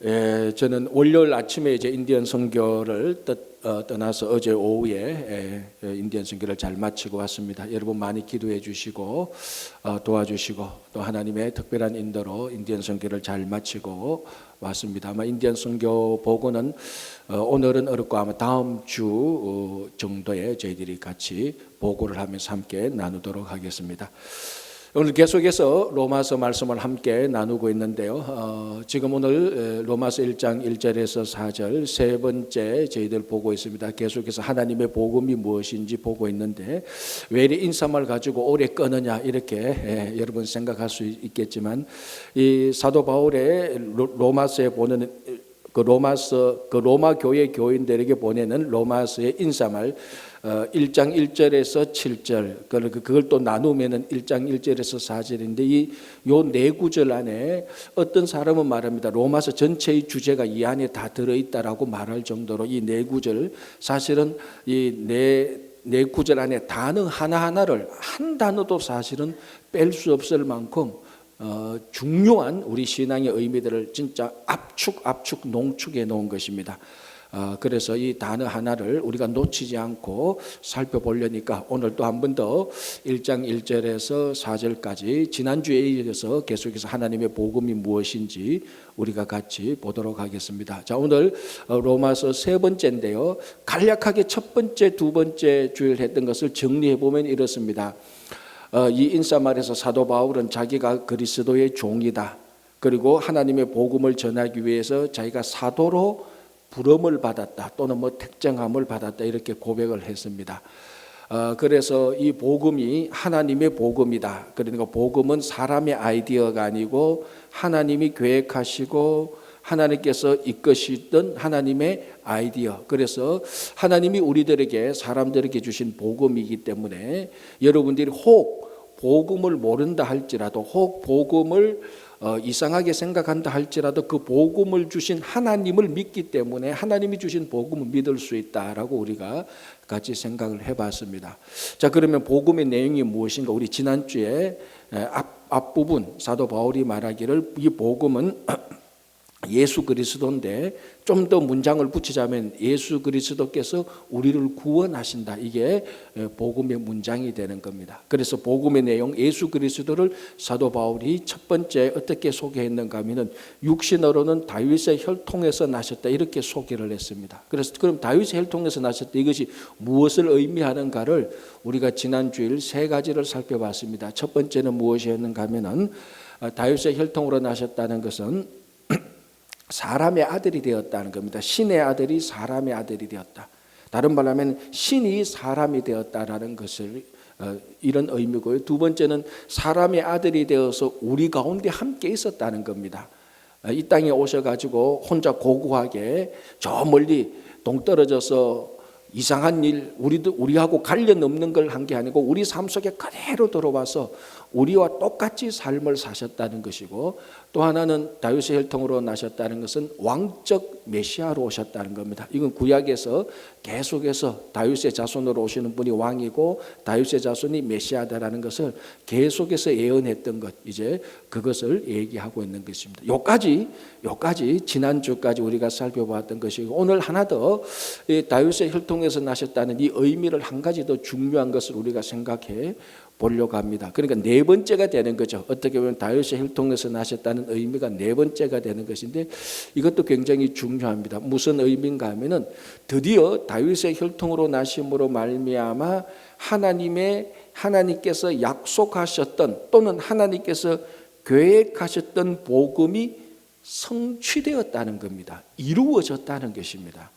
저는 월요일 아침에 이제 인디언 선교를 떠나서 어제 오후에 인디언 선교를 잘 마치고 왔습니다. 여러분 많이 기도해 주시고 도와주시고 또 하나님의 특별한 인도로 인디언 선교를 잘 마치고 왔습니다. 아마 인디언 선교 보고는 오늘은 어렵고 아마 다음 주 정도에 저희들이 같이 보고를 하면서 함께 나누도록 하겠습니다. 오늘 계속해서 로마서 말씀을 함께 나누고 있는데요. 지금 오늘 로마서 1장 1절에서 4절 세 번째 저희들 보고 있습니다. 계속해서 하나님의 복음이 무엇인지 보고 있는데 왜 이리 인사말 가지고 오래 끊느냐 이렇게 여러분 생각할 수 있겠지만 이 사도 바울의 로마서에 보는 그 로마 교회 교인들에게 보내는 로마서의 인사말 1장 1절에서 7절 그걸 또 나누면은 1장 1절에서 4절인데 이 네 구절 안에 어떤 사람은 말합니다. 로마서 전체의 주제가 이 안에 다 들어있다라고 말할 정도로 이 네 구절 사실은 이 네 구절 안에 단어 하나하나를 한 단어도 사실은 뺄 수 없을 만큼 중요한 우리 신앙의 의미들을 진짜 압축 농축해 놓은 것입니다. 그래서 이 단어 하나를 우리가 놓치지 않고 살펴보려니까 오늘 또 한 번 더 1장 1절에서 4절까지 지난주에 이어서 계속해서 하나님의 복음이 무엇인지 우리가 같이 보도록 하겠습니다. 자, 오늘 로마서 세 번째인데요. 간략하게 첫 번째, 두 번째 주일 했던 것을 정리해 보면 이렇습니다. 이 인사말에서 사도 바울은 자기가 그리스도의 종이다. 그리고 하나님의 복음을 전하기 위해서 자기가 사도로 부름을 받았다. 또는 택정함을 받았다. 이렇게 고백을 했습니다. 그래서 이 복음이 하나님의 복음이다. 그러니까 복음은 사람의 아이디어가 아니고 하나님이 계획하시고 하나님께서 이끄시던 하나님의 아이디어. 그래서 하나님이 우리들에게 사람들에게 주신 복음이기 때문에 여러분들이 혹 복음을 모른다 할지라도 혹 복음을 이상하게 생각한다 할지라도 그 복음을 주신 하나님을 믿기 때문에 하나님이 주신 복음을 믿을 수 있다라고 우리가 같이 생각을 해봤습니다. 자, 그러면 복음의 내용이 무엇인가? 우리 지난주에 앞부분 사도 바울이 말하기를 이 복음은 예수 그리스도인데 좀 더 문장을 붙이자면 예수 그리스도께서 우리를 구원하신다. 이게 복음의 문장이 되는 겁니다. 그래서 복음의 내용 예수 그리스도를 사도 바울이 첫 번째 어떻게 소개했는가 하면은 육신으로는 다윗의 혈통에서 나셨다. 이렇게 소개를 했습니다. 그래서 그럼 다윗의 혈통에서 나셨다. 이것이 무엇을 의미하는가를 우리가 지난 주일 세 가지를 살펴봤습니다. 첫 번째는 무엇이었는가 하면은 다윗의 혈통으로 나셨다는 것은 사람의 아들이 되었다는 겁니다. 신의 아들이 사람의 아들이 되었다. 다른 말로 하면 신이 사람이 되었다라는 것을 이런 의미고요. 두 번째는 사람의 아들이 되어서 우리 가운데 함께 있었다는 겁니다. 이 땅에 오셔가지고 혼자 고고하게 저 멀리 동떨어져서 이상한 일 우리하고 관련 없는 걸 한 게 아니고 우리 삶 속에 그대로 들어와서 우리와 똑같이 삶을 사셨다는 것이고 또 하나는 다윗의 혈통으로 나셨다는 것은 왕적 메시아로 오셨다는 겁니다. 이건 구약에서 계속해서 다윗의 자손으로 오시는 분이 왕이고 다윗의 자손이 메시아다라는 것을 계속해서 예언했던 것 이제 그것을 얘기하고 있는 것입니다. 요까지 지난주까지 우리가 살펴봤던 것이고 오늘 하나 더 다윗의 혈통에서 나셨다는 이 의미를 한 가지 더 중요한 것을 우리가 생각해 보려고 합니다. 그러니까 네 번째가 되는 거죠. 어떻게 보면 다윗의 혈통에서 나셨다는 의미가 네 번째가 되는 것인데 이것도 굉장히 중요합니다. 무슨 의미인가 하면은 드디어 다윗의 혈통으로 나심으로 말미암아 하나님께서 약속하셨던 또는 하나님께서 계획하셨던 복음이 성취되었다는 겁니다. 이루어졌다는 것입니다.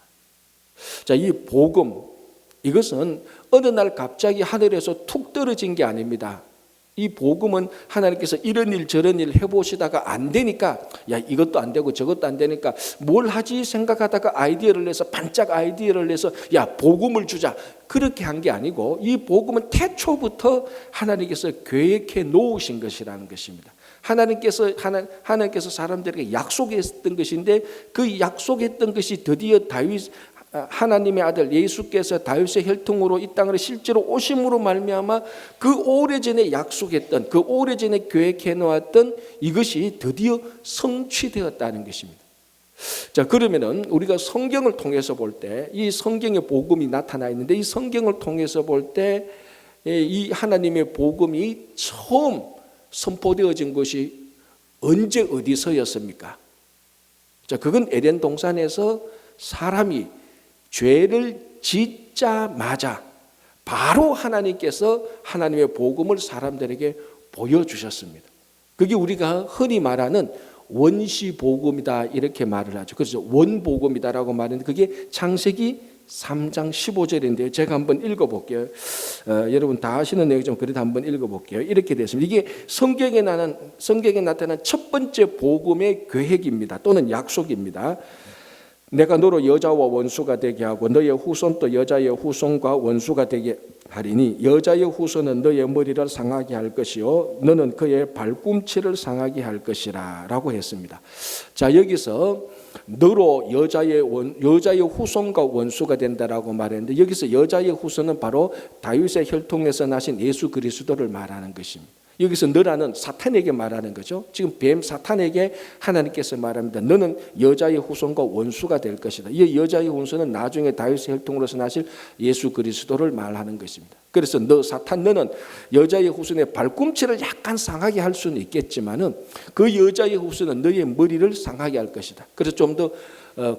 자, 이 복음 이것은 어느 날 갑자기 하늘에서 툭 떨어진 게 아닙니다. 이 복음은 하나님께서 이런 일 저런 일 해보시다가 안 되니까 야 이것도 안 되고 저것도 안 되니까 뭘 하지 생각하다가 반짝 아이디어를 내서 야 복음을 주자 그렇게 한 게 아니고 이 복음은 태초부터 하나님께서 계획해 놓으신 것이라는 것입니다. 하나님께서 사람들에게 약속했던 것인데 그 약속했던 것이 드디어 하나님의 아들 예수께서 다윗의 혈통으로 이 땅으로 실제로 오심으로 말미암아 그 오래전에 약속했던 그 오래전에 계획해 놓았던 이것이 드디어 성취되었다는 것입니다. 자, 그러면은 우리가 성경을 통해서 볼 때 이 성경의 복음이 나타나 있는데 이 성경을 통해서 볼 때 이 하나님의 복음이 처음 선포되어진 것이 언제 어디서였습니까? 자, 그건 에덴 동산에서 사람이 죄를 짓자마자 바로 하나님께서 하나님의 복음을 사람들에게 보여주셨습니다. 그게 우리가 흔히 말하는 원시복음이다 이렇게 말을 하죠. 그래서 원복음이다라고 말하는데 그게 창세기 3장 15절인데요. 제가 한번 읽어볼게요. 여러분 다 아시는 내용 좀 그래도 한번 읽어볼게요. 이렇게 됐습니다. 이게 성경에 나타난 첫 번째 복음의 계획입니다. 또는 약속입니다. 내가 너로 여자와 원수가 되게 하고 너의 후손도 여자의 후손과 원수가 되게 하리니 여자의 후손은 너의 머리를 상하게 할 것이요 너는 그의 발꿈치를 상하게 할 것이라 라고 했습니다. 자, 여기서 너로 여자의 후손과 원수가 된다라고 말했는데 여기서 여자의 후손은 바로 다윗의 혈통에서 나신 예수 그리스도를 말하는 것입니다. 여기서 너라는 사탄에게 말하는 거죠. 지금 뱀 사탄에게 하나님께서 말합니다. 너는 여자의 후손과 원수가 될 것이다. 이 여자의 후손은 나중에 다윗의 혈통으로서 나실 예수 그리스도를 말하는 것입니다. 그래서 너 사탄 너는 여자의 후손의 발꿈치를 약간 상하게 할 수는 있겠지만은 그 여자의 후손은 너의 머리를 상하게 할 것이다. 그래서 좀 더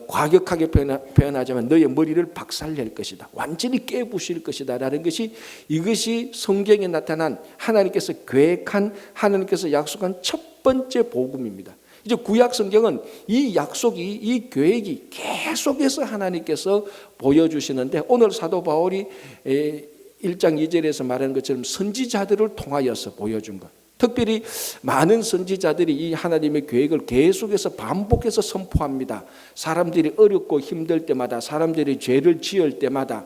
과격하게 표현하자면 너의 머리를 박살낼 것이다. 완전히 깨부실 것이다 라는 것이 이것이 성경에 나타난 하나님께서 계획한 하나님께서 약속한 첫 번째 복음입니다. 이제 구약 성경은 이 약속이 이 계획이 계속해서 하나님께서 보여주시는데 오늘 사도 바울이 1장 2절에서 말하는 것처럼 선지자들을 통하여서 보여준 것. 특별히 많은 선지자들이 이 하나님의 계획을 계속해서 반복해서 선포합니다. 사람들이 어렵고 힘들 때마다, 사람들이 죄를 지을 때마다,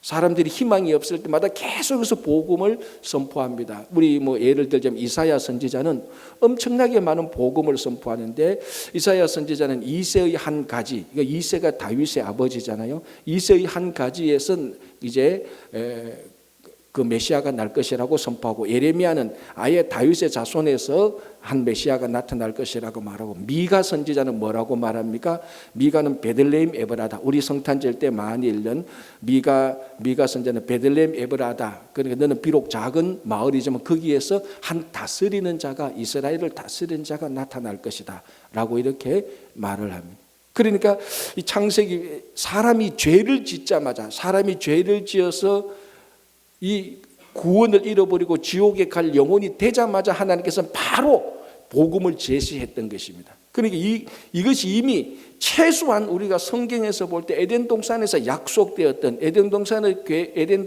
사람들이 희망이 없을 때마다 계속해서 복음을 선포합니다. 우리 예를 들자면 이사야 선지자는 엄청나게 많은 복음을 선포하는데 이사야 선지자는 이새의 한 가지, 그러니까 이새가 다윗의 아버지잖아요. 이새의 한 가지에서 이제 그 메시아가 날 것이라고 선포하고 예레미야는 아예 다윗의 자손에서 한 메시아가 나타날 것이라고 말하고 미가 선지자는 뭐라고 말합니까? 미가는 베들레헴 에브라다. 우리 성탄절 때 많이 읽는 미가 선지자는 베들레헴 에브라다. 그러니까 너는 비록 작은 마을이지만 거기에서 한 다스리는 자가 이스라엘을 다스리는 자가 나타날 것이다 라고 이렇게 말을 합니다. 그러니까 이 창세기 사람이 죄를 짓자마자 사람이 죄를 지어서 이 구원을 잃어버리고 지옥에 갈 영혼이 되자마자 하나님께서는 바로 복음을 제시했던 것입니다. 그러니까 이것이 이미 최소한 우리가 성경에서 볼 때 에덴 동산에서 약속되었던 에덴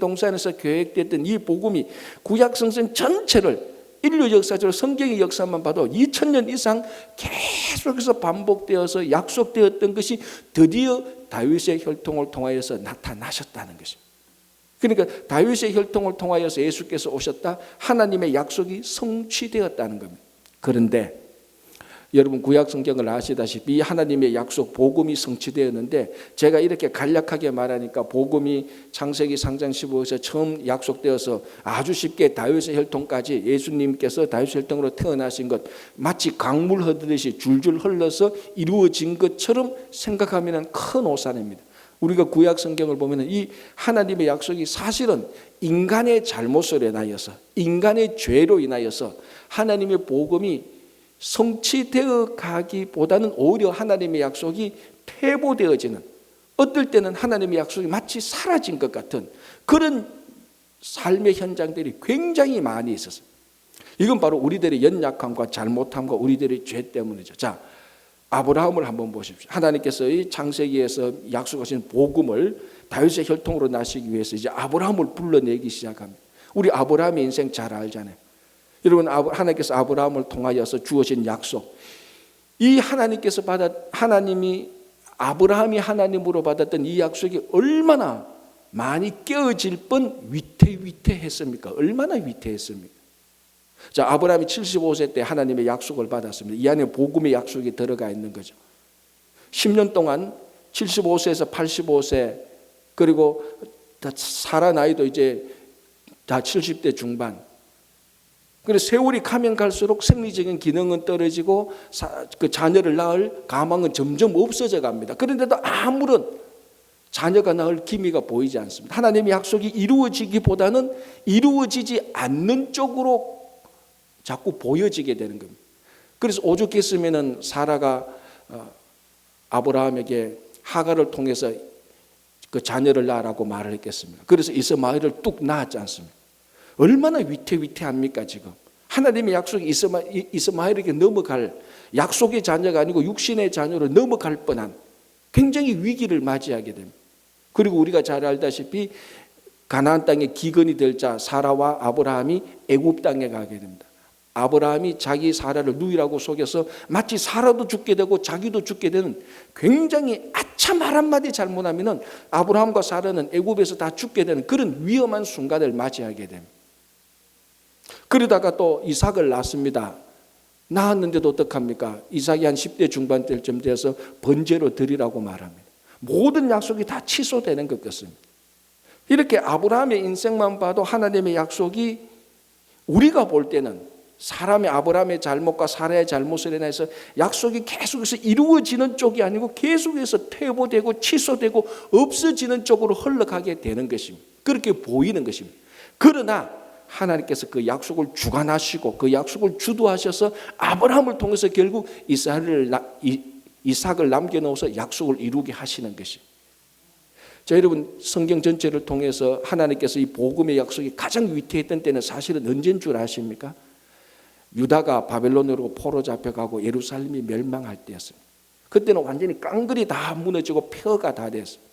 동산에서 계획됐던 이 복음이 구약 성경 전체를 인류 역사적으로 성경의 역사만 봐도 2000년 이상 계속해서 반복되어서 약속되었던 것이 드디어 다윗의 혈통을 통하여서 나타나셨다는 것입니다. 그러니까 다윗의 혈통을 통하여서 예수께서 오셨다. 하나님의 약속이 성취되었다는 겁니다. 그런데 여러분 구약 성경을 아시다시피 하나님의 약속 복음이 성취되었는데 제가 이렇게 간략하게 말하니까 복음이 창세기 3장 15에서 처음 약속되어서 아주 쉽게 다윗의 혈통까지 예수님께서 다윗의 혈통으로 태어나신 것 마치 강물 흐르듯이 줄줄 흘러서 이루어진 것처럼 생각하면 큰 오산입니다. 우리가 구약 성경을 보면 이 하나님의 약속이 사실은 인간의 잘못으로 인하여서 인간의 죄로 인하여서 하나님의 복음이 성취되어 가기보다는 오히려 하나님의 약속이 폐보되어지는 어떨 때는 하나님의 약속이 마치 사라진 것 같은 그런 삶의 현장들이 굉장히 많이 있었어요. 이건 바로 우리들의 연약함과 잘못함과 우리들의 죄 때문이죠. 자, 아브라함을 한번 보십시오. 하나님께서 이 창세기에서 약속하신 복음을 다윗의 혈통으로 나시기 위해서 이제 아브라함을 불러내기 시작합니다. 우리 아브라함의 인생 잘 알잖아요. 여러분 하나님께서 아브라함을 통하여서 주어진 약속. 이 하나님이 아브라함이 하나님으로 받았던 이 약속이 얼마나 많이 깨어질 뻔 위태위태했습니까? 얼마나 위태했습니까? 자, 아브라함이 75세 때 하나님의 약속을 받았습니다. 이 안에 복음의 약속이 들어가 있는 거죠. 10년 동안 75세에서 85세 그리고 사라 나이도 이제 다 70대 중반 그래서 세월이 가면 갈수록 생리적인 기능은 떨어지고 그 자녀를 낳을 가망은 점점 없어져 갑니다. 그런데도 아무런 자녀가 낳을 기미가 보이지 않습니다. 하나님의 약속이 이루어지기보다는 이루어지지 않는 쪽으로 자꾸 보여지게 되는 겁니다. 그래서 오죽했으면 사라가 아브라함에게 하갈을 통해서 그 자녀를 낳으라고 말을 했겠습니까? 그래서 이스마엘을 뚝 낳았지 않습니까? 얼마나 위태위태합니까 지금. 하나님의 약속이 이스마엘에게 넘어갈, 약속의 자녀가 아니고 육신의 자녀로 넘어갈 뻔한 굉장히 위기를 맞이하게 됩니다. 그리고 우리가 잘 알다시피 가나안 땅에 기근이 될 자 사라와 아브라함이 애굽 땅에 가게 됩니다. 아브라함이 자기 사라를 누이라고 속여서 마치 사라도 죽게 되고 자기도 죽게 되는, 굉장히 아차 말 한마디 잘못하면 아브라함과 사라는 애굽에서 다 죽게 되는 그런 위험한 순간을 맞이하게 됩니다. 그러다가 또 이삭을 낳습니다. 낳았는데도 어떡합니까? 이삭이 한 10대 중반쯤 돼서 번제로 드리라고 말합니다. 모든 약속이 다 취소되는 것 같습니다. 이렇게 아브라함의 인생만 봐도 하나님의 약속이 우리가 볼 때는 사람의 아브라함의 잘못과 사라의 잘못을 인해서 약속이 계속해서 이루어지는 쪽이 아니고 계속해서 퇴보되고 취소되고 없어지는 쪽으로 흘러가게 되는 것입니다. 그렇게 보이는 것입니다. 그러나 하나님께서 그 약속을 주관하시고 그 약속을 주도하셔서 아브라함을 통해서 결국 이삭을 남겨놓아서 약속을 이루게 하시는 것입니다. 자, 여러분, 성경 전체를 통해서 하나님께서 이 복음의 약속이 가장 위태했던 때는 사실은 언제인 줄 아십니까? 유다가 바벨론으로 포로 잡혀가고 예루살렘이 멸망할 때였습니다. 그때는 완전히 깡그리 다 무너지고 폐허가 다 됐습니다.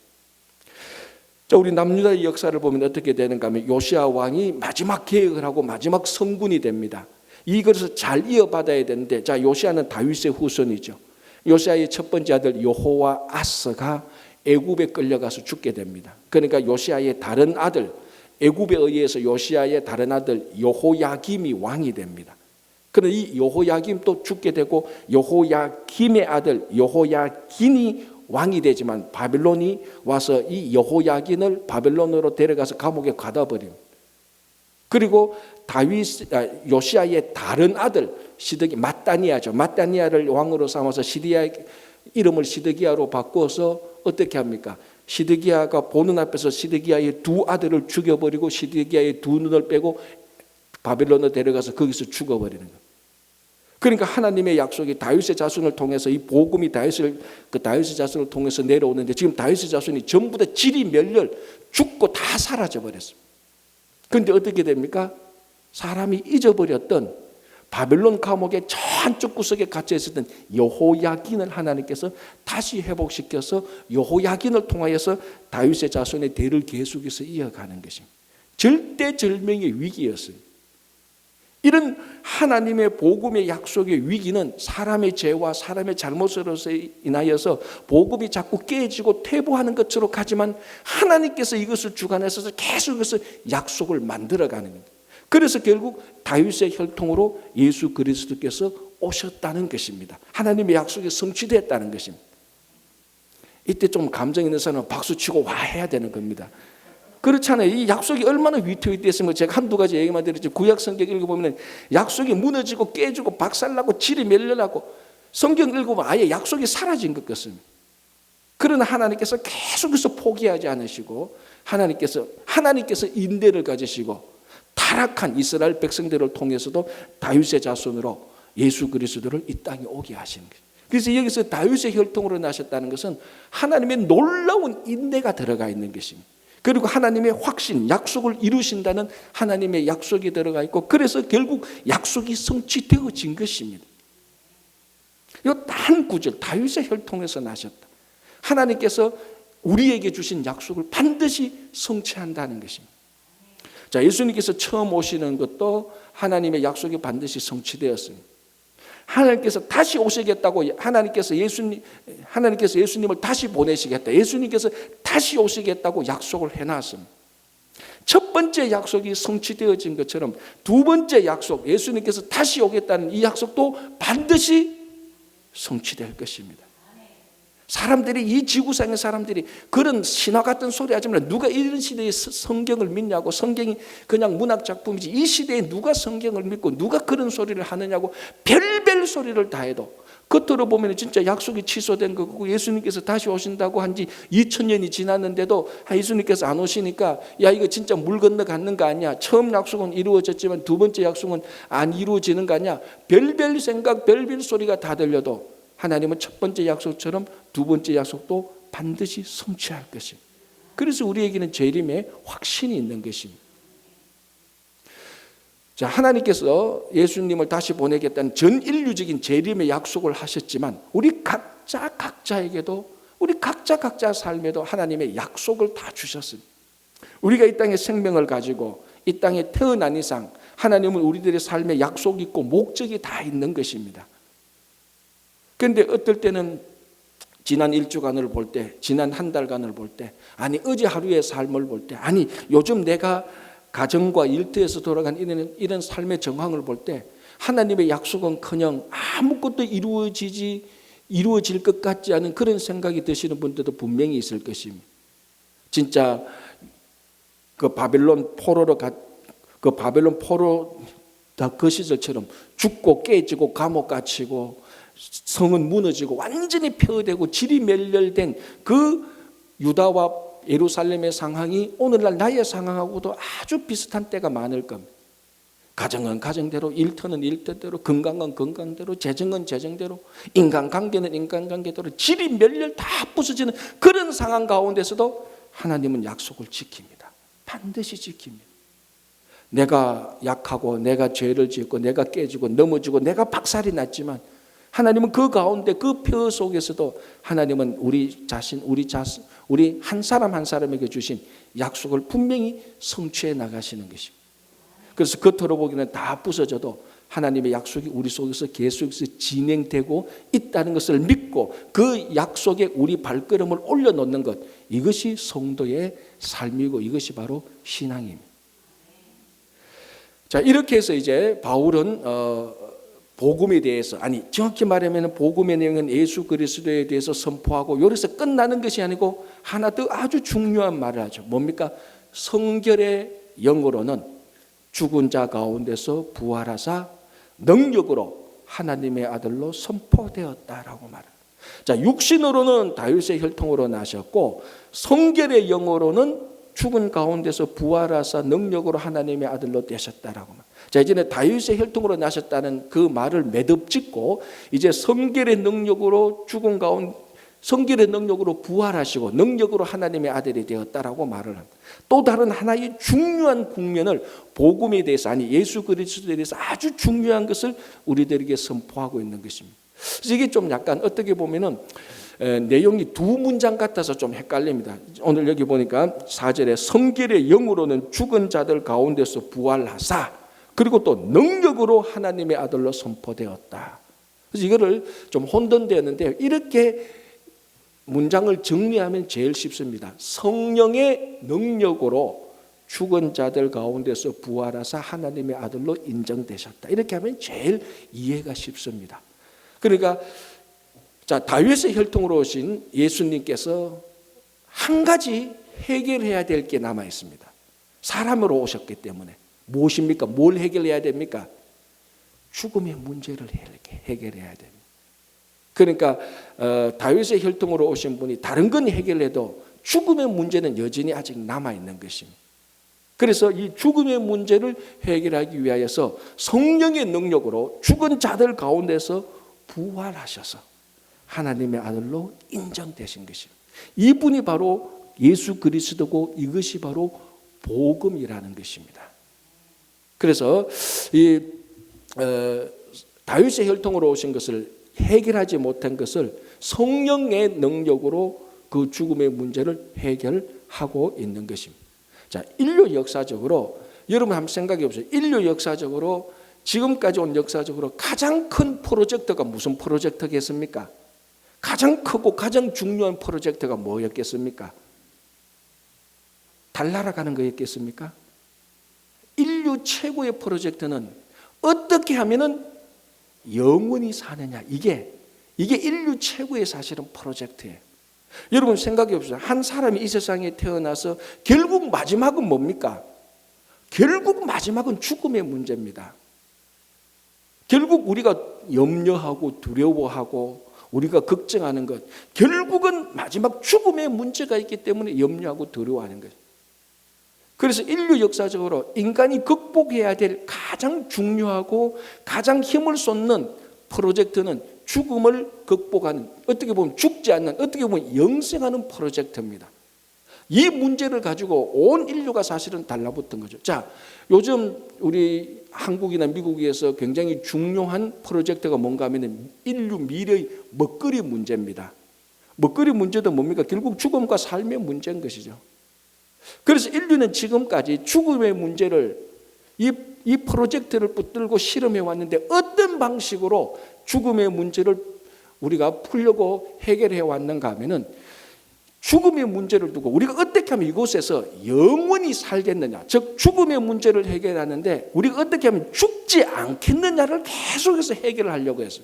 자, 우리 남유다의 역사를 보면 어떻게 되는가 하면 요시야 왕이 마지막 계획을 하고 마지막 성군이 됩니다. 이것을 잘 이어받아야 되는데, 자, 요시야는 다윗의 후손이죠. 요시야의 첫 번째 아들 여호와 아스가 애굽에 끌려가서 죽게 됩니다. 그러니까 요시야의 다른 아들, 애굽에 의해서 요시야의 다른 아들 여호야김이 왕이 됩니다. 그런데 이 여호야김 또 죽게 되고 여호야김의 아들 여호야긴이 왕이 되지만 바벨론이 와서 이 여호야긴을 바벨론으로 데려가서 감옥에 가둬버립니다. 그리고 요시야의 다른 아들 시드기 마따니아죠. 마따니아를 왕으로 삼아서 이름을 시드기야로 바꿔서 어떻게 합니까? 시드기야가 보는 앞에서 시드기야의 두 아들을 죽여버리고 시드기야의 두 눈을 빼고 바벨론으로 데려가서 거기서 죽어버리는 거예요. 그러니까 하나님의 약속이 다윗의 자손을 통해서 이 복음이 다윗의 자손을 통해서 내려오는데 지금 다윗의 자손이 전부 다 질이 멸렬 죽고 다 사라져 버렸습니다. 그런데 어떻게 됩니까? 사람이 잊어버렸던 바벨론 감옥의 저 한쪽 구석에 갇혀 있었던 여호야긴을 하나님께서 다시 회복시켜서 여호야긴을 통하여서 다윗의 자손의 대를 계속해서 이어가는 것입니다. 절대절명의 위기였습니다. 이런 하나님의 복음의 약속의 위기는 사람의 죄와 사람의 잘못으로 인하여서 복음이 자꾸 깨지고 퇴보하는 것으로 가지만 하나님께서 이것을 주관하셔서 계속해서 약속을 만들어가는 겁니다. 그래서 결국 다윗의 혈통으로 예수 그리스도께서 오셨다는 것입니다. 하나님의 약속이 성취됐다는 것입니다. 이때 좀 감정 있는 사람은 박수치고 와 해야 되는 겁니다. 그렇잖아요. 이 약속이 얼마나 위태위태했으면 제가 한두 가지 얘기만 드렸지, 구약 성경 읽어보면 약속이 무너지고 깨지고 박살나고 질이 멸렬하고 성경 읽어보면 아예 약속이 사라진 것 같습니다. 그러나 하나님께서 계속해서 포기하지 않으시고 하나님께서 인대를 가지시고 타락한 이스라엘 백성들을 통해서도 다윗의 자손으로 예수 그리스도를 이 땅에 오게 하시는 거예요. 그래서 여기서 다윗의 혈통으로 나셨다는 것은 하나님의 놀라운 인내가 들어가 있는 것입니다. 그리고 하나님의 확신, 약속을 이루신다는 하나님의 약속이 들어가 있고, 그래서 결국 약속이 성취되어진 것입니다. 이 단 구절, 다윗의 혈통에서 나셨다. 하나님께서 우리에게 주신 약속을 반드시 성취한다는 것입니다. 자, 예수님께서 처음 오시는 것도 하나님의 약속이 반드시 성취되었습니다. 하나님께서 다시 오시겠다고 하나님께서 예수님을 다시 보내시겠다. 예수님께서 다시 오시겠다고 약속을 해놨습니다. 첫 번째 약속이 성취되어진 것처럼 두 번째 약속, 예수님께서 다시 오겠다는 이 약속도 반드시 성취될 것입니다. 사람들이, 이 지구상의 사람들이 그런 신화 같은 소리 하지 말라. 누가 이런 시대에 성경을 믿냐고. 성경이 그냥 문학 작품이지. 이 시대에 누가 성경을 믿고 누가 그런 소리를 하느냐고 별별 소리를 다 해도 겉으로 보면 진짜 약속이 취소된 거고, 예수님께서 다시 오신다고 한 지 2000년이 지났는데도 예수님께서 안 오시니까 야, 이거 진짜 물 건너 갔는 거 아니야. 처음 약속은 이루어졌지만 두 번째 약속은 안 이루어지는 거 아니야. 별별 생각, 별별 소리가 다 들려도 하나님은 첫 번째 약속처럼 두 번째 약속도 반드시 성취할 것입니다. 그래서 우리에게는 재림에 확신이 있는 것입니다. 자, 하나님께서 예수님을 다시 보내겠다는 전 인류적인 재림의 약속을 하셨지만 우리 각자에게도, 우리 각자 삶에도 하나님의 약속을 다 주셨습니다. 우리가 이 땅에 생명을 가지고 이 땅에 태어난 이상 하나님은 우리들의 삶에 약속이 있고 목적이 다 있는 것입니다. 그런데 어떨 때는 지난 일주간을 볼 때, 지난 한 달간을 볼 때, 아니 어제 하루의 삶을 볼 때, 아니 요즘 내가 가정과 일터에서 돌아간 이런 삶의 정황을 볼 때 하나님의 약속은커녕 아무것도 이루어질 것 같지 않은 그런 생각이 드시는 분들도 분명히 있을 것입니다. 진짜 그 바벨론 포로 그 시절처럼 죽고 깨지고 감옥 갇히고 성은 무너지고 완전히 폐허되고 질이 멸렬된 그 유다와 예루살렘의 상황이 오늘날 나의 상황하고도 아주 비슷한 때가 많을 겁니다. 가정은 가정대로, 일터는 일터대로, 건강은 건강대로, 재정은 재정대로, 인간관계는 인간관계대로 질이 멸렬 다 부서지는 그런 상황 가운데서도 하나님은 약속을 지킵니다. 반드시 지킵니다. 내가 약하고 내가 죄를 짓고 내가 깨지고 넘어지고 내가 박살이 났지만 하나님은 그 가운데 그 표 속에서도 하나님은 우리 한 사람 한 사람에게 주신 약속을 분명히 성취해 나가시는 것입니다. 그래서 겉으로 보기에는 다 부서져도 하나님의 약속이 우리 속에서 계속해서 진행되고 있다는 것을 믿고 그 약속에 우리 발걸음을 올려놓는 것, 이것이 성도의 삶이고 이것이 바로 신앙입니다. 자, 이렇게 해서 이제 바울은 복음에 대해서, 아니 정확히 말하면 복음의 내용은 예수 그리스도에 대해서 선포하고 여기서 끝나는 것이 아니고 하나 더 아주 중요한 말을 하죠. 뭡니까? 성결의 영으로는 죽은 자 가운데서 부활하사 능력으로 하나님의 아들로 선포되었다라고 말합니다. 자, 육신으로는 다윗의 혈통으로 나셨고 성결의 영으로는 죽은 가운데서 부활하사 능력으로 하나님의 아들로 되셨다라고 말합니다. 자, 이제는 다윗의 혈통으로 나셨다는 그 말을 매듭짓고 이제 성결의 능력으로 죽은 가운데 성결의 능력으로 부활하시고 능력으로 하나님의 아들이 되었다라고 말을 합니다. 또 다른 하나의 중요한 국면을 복음에 대해서, 아니 예수 그리스도에 대해서 아주 중요한 것을 우리들에게 선포하고 있는 것입니다. 그래서 이게 좀 약간 어떻게 보면은 내용이 두 문장 같아서 좀 헷갈립니다. 오늘 여기 보니까 4절에 성결의 영으로는 죽은 자들 가운데서 부활하사 그리고 또 능력으로 하나님의 아들로 선포되었다. 그래서 이거를 좀 혼돈되었는데 이렇게 문장을 정리하면 제일 쉽습니다. 성령의 능력으로 죽은 자들 가운데서 부활하사 하나님의 아들로 인정되셨다. 이렇게 하면 제일 이해가 쉽습니다. 그러니까 자, 다윗의 혈통으로 오신 예수님께서 한 가지 해결해야 될 게 남아 있습니다. 사람으로 오셨기 때문에. 무엇입니까? 뭘 해결해야 됩니까? 죽음의 문제를 해결해야 됩니다. 그러니까 다윗의 혈통으로 오신 분이 다른 건 해결해도 죽음의 문제는 여전히 아직 남아있는 것입니다. 그래서 이 죽음의 문제를 해결하기 위하여서 성령의 능력으로 죽은 자들 가운데서 부활하셔서 하나님의 아들로 인정되신 것입니다. 이분이 바로 예수 그리스도고 이것이 바로 복음이라는 것입니다. 그래서 이 다윗의 혈통으로 오신 것을 해결하지 못한 것을 성령의 능력으로 그 죽음의 문제를 해결하고 있는 것입니다. 자, 인류 역사적으로 여러분 한번 생각해 보세요. 인류 역사적으로 지금까지 온 역사적으로 가장 큰 프로젝트가 무슨 프로젝트겠습니까? 가장 크고 가장 중요한 프로젝트가 뭐였겠습니까? 달 날아가는 거였겠습니까? 인류 최고의 프로젝트는 어떻게 하면은 영원히 사느냐, 이게 인류 최고의 사실은 프로젝트예요. 여러분 생각해 보세요. 한 사람이 이 세상에 태어나서 결국 마지막은 뭡니까? 결국 마지막은 죽음의 문제입니다. 결국 우리가 염려하고 두려워하고 우리가 걱정하는 것, 결국은 마지막 죽음의 문제가 있기 때문에 염려하고 두려워하는 거예요. 그래서 인류 역사적으로 인간이 극복해야 될 가장 중요하고 가장 힘을 쏟는 프로젝트는 죽음을 극복하는, 어떻게 보면 죽지 않는, 어떻게 보면 영생하는 프로젝트입니다. 이 문제를 가지고 온 인류가 사실은 달라붙은 거죠. 자, 요즘 우리 한국이나 미국에서 굉장히 중요한 프로젝트가 뭔가 하면 인류 미래의 먹거리 문제입니다. 먹거리 문제도 뭡니까? 결국 죽음과 삶의 문제인 것이죠. 그래서 인류는 지금까지 죽음의 문제를 이 프로젝트를 붙들고 실험해 왔는데 어떤 방식으로 죽음의 문제를 우리가 풀려고 해결해 왔는가 하면은 죽음의 문제를 두고 우리가 어떻게 하면 이곳에서 영원히 살겠느냐, 즉 죽음의 문제를 해결하는데 우리가 어떻게 하면 죽지 않겠느냐를 계속해서 해결을 하려고 했어요.